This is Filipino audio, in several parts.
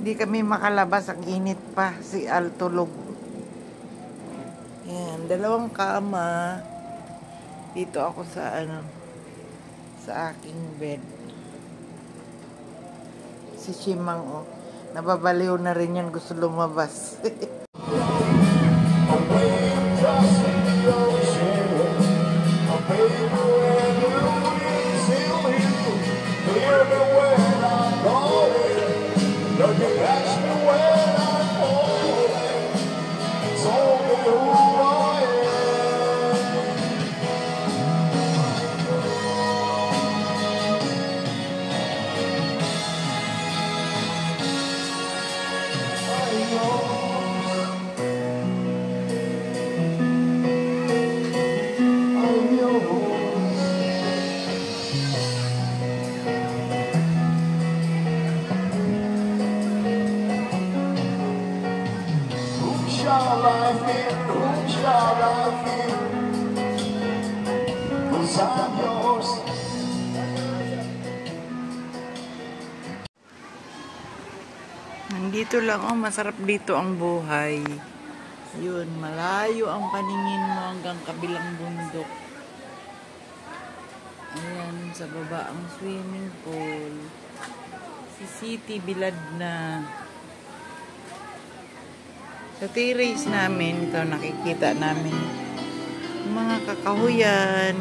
Hindi kami makalabas, ang init pa. Si Al tulog. Yan, dalawang kama. Dito ako sa sa aking bed. Si Chimang, oh. Nababaliw na rin yan, gusto lumabas. Nandito lang, oh, masarap dito ang buhay. Yun, malayo ang paningin mo hanggang kabilang bundok. Ayan, sa baba ang swimming pool. Si City bilad na. Sa terrace namin, ito nakikita namin mga kakahuyan.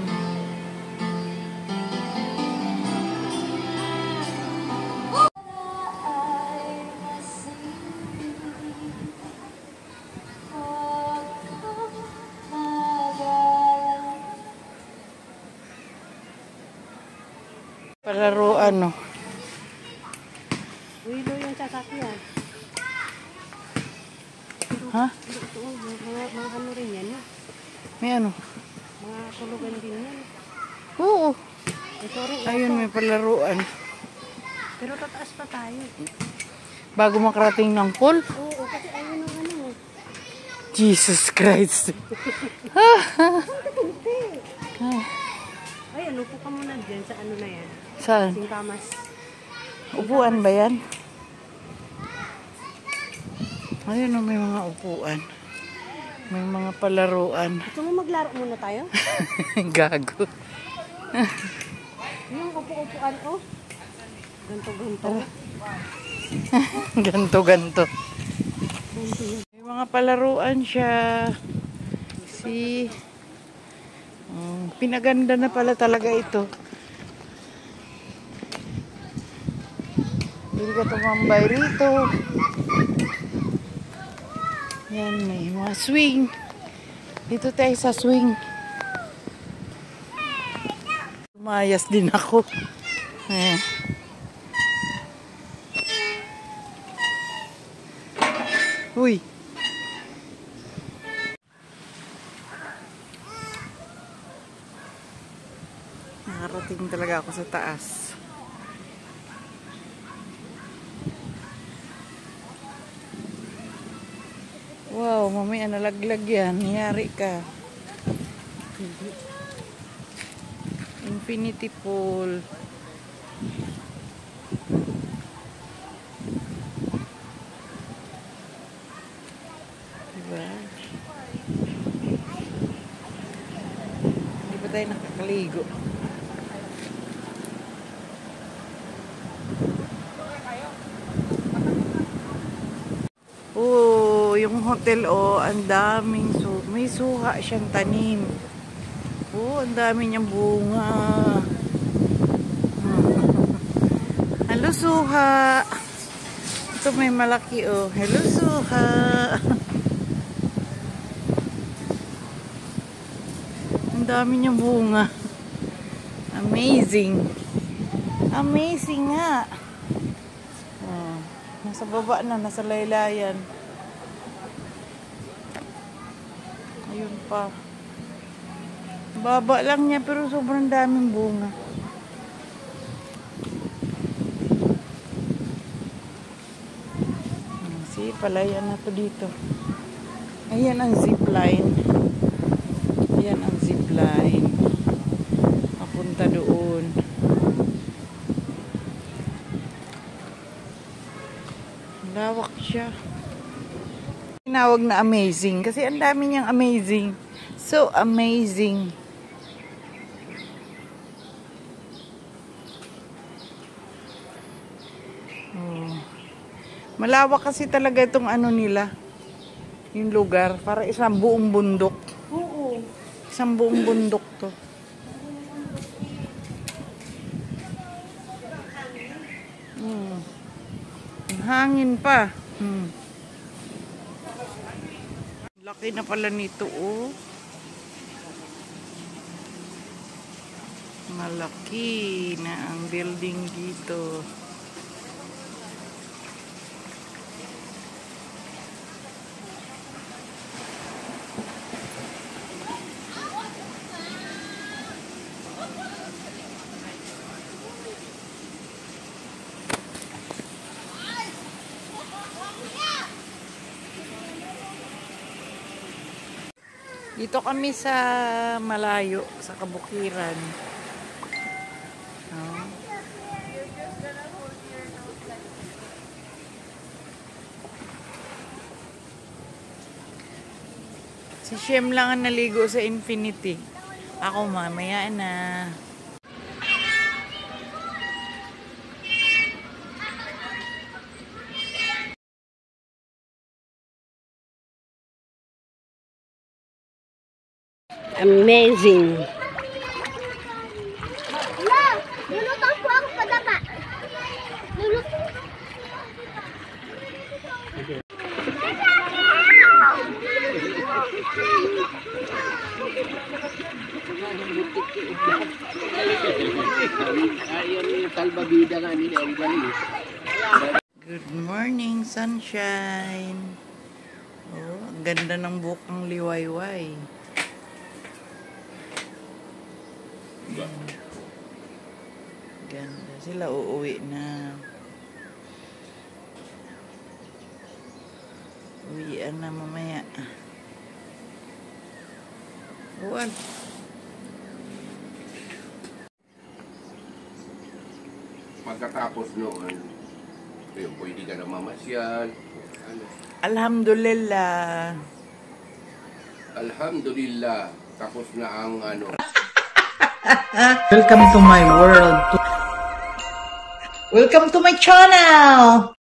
Palaruan, no? Wilo yung sasakyan. Ha? Ito, mga ano rin yan. May ano? Mga tulugan din yan. Oo. Sorry, Ayun, may palaruan. pero tataas pa tayo. Bago makarating ng pool? Oo, kasi ayun ang ano. Jesus Christ. Ay, upo ka muna dyan sa ano na yan. Saan? Singkamas. Upuan ba yan? Ayun, oh, may mga upuan. May mga palaruan. Gusto mo maglaro muna tayo? Gago. Yung upo-upuan, oh. Ganto-ganto. Ganto-ganto. Ganto yun. May mga palaruan siya. Pinaganda na pala talaga ito. Hindi ka tumambay rito. Yan, may mga swing. Dito tayo sa swing. Umayas din ako. Ayan. Uy. Nakarating talaga ako sa taas. Wow, mamaya nalaglag yan. Niyari ka. Infinity pool. Diba? Hindi pa tayo nakakaligo. Oh, yung hotel, oh, ang daming may suha siyang tanim. Oh, ang dami niyang bunga. Hello, suha. Ito may malaki, oh. Hello, suha. Ang dami niyang bunga. Amazing. Amazing nga. Oh, nasa baba na, nasa laylayan. Ayun pa. Baba lang niya pero sobrang daming bunga. See, palayan na to dito. Ayan ang zipline. Ayan ang zipline. Papunta doon. siya. Tinawag na amazing kasi ang dami niyang amazing. So amazing. Oh. Malawak kasi talaga itong ano nila. Yung lugar. Para isang buong bundok. Oo. Isang buong bundok to. Hangin pa. Laki na pala nito, oh. Malaki na ang building dito. Dito kami sa malayo, sa kabukiran. Oh. Si Shem lang ang naligo sa Infinity. Ako mamaya na. Amazing. La, lulutang po ako padapa. Lulutang. Good morning, sunshine. Oh, ang ganda ng bukang liwayway. Ganda. Sila uuwi na. Uwian na mamaya. Uwan. Pagkatapos noon, pwede ka na mamasyal. Ano? Alhamdulillah. Alhamdulillah, tapos na ang ano. Welcome to my world. Welcome to my channel.